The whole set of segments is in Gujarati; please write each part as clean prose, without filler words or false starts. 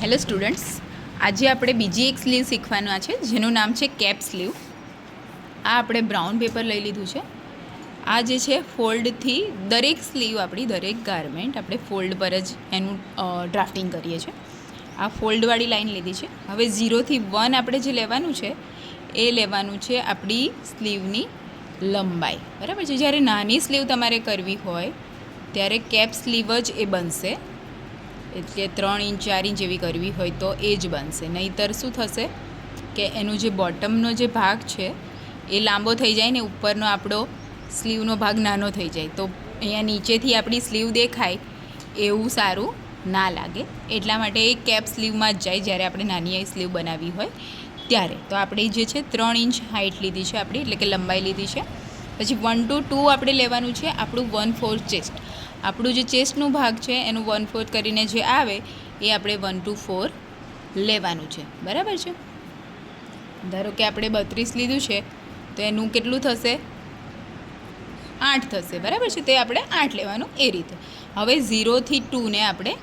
હેલો સ્ટુડન્ટ્સ, આજે આપણે બીજી એક સ્લીવ શીખવાનું છે જેનું નામ છે કેપ સ્લીવ. આ આપણે બ્રાઉન પેપર લઈ લીધું છે. આ જે છે ફોલ્ડથી દરેક સ્લીવ આપણી દરેક ગારમેન્ટ આપણે ફોલ્ડ પર જ એનું ડ્રાફ્ટિંગ કરીએ છીએ. આ ફોલ્ડવાળી લાઈન લીધી છે. હવે 0થી 1 આપણે જે લેવાનું છે એ લેવાનું છે આપણી સ્લીવની લંબાઈ, બરાબર છે. જ્યારે નાની સ્લીવ તમારે કરવી હોય ત્યારે કેપ સ્લીવ જ એ બનશે, એટલે 3 ઇંચ 4 ઇંચ જેવી કરવી હોય તો એ જ બનશે. નહીંતર શું થશે કે એનું જે બોટમનો જે ભાગ છે એ લાંબો થઈ જાય ને ઉપરનો આપણો સ્લીવનો ભાગ નાનો થઈ જાય, તો અહીંયા નીચેથી આપણી સ્લીવ દેખાય એવું સારું ના લાગે. એટલા માટે એ કેપ સ્લીવમાં જ જાય જ્યારે આપણે નાની સ્લીવ બનાવવી હોય ત્યારે. તો આપણે જે છે 3 ઇંચ હાઇટ લીધી છે આપણી, એટલે કે લંબાઈ લીધી છે. પછી 1 to 2 આપણે લેવાનું છે આપણું 1/4 ચેસ્ટ. આપણું જે ચેસ્ટનું ભાગ છે એનું 1/4 કરીને જે આવે એ આપણે 1 to 4 લેવાનું છે, બરાબર છે. ધારો કે આપણે 32 લીધું છે તો એનું કેટલું થશે? 8 થશે, બરાબર છે. તે આપણે 8 લેવાનું એ રીતે. હવે 0થી 2 ને આપણે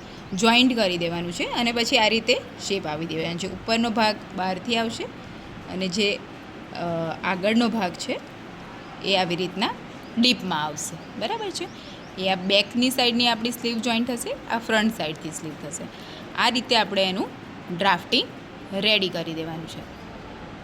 જોઈન્ટ કરી દેવાનું છે અને પછી આ રીતે શેપ આવી દેવાનો છે. ઉપરનો ભાગ બહારથી આવશે અને જે આગળનો ભાગ છે એ આવી રીતના ડીપમાં આવશે, બરાબર છે. એ આ બેકની સાઈડની આપણી સ્લીવ જોઈન્ટ થશે, આ ફ્રન્ટ સાઈડથી સ્લીવ થશે. આ રીતે આપણે એનું ડ્રાફ્ટિંગ રેડી કરી દેવાનું છે.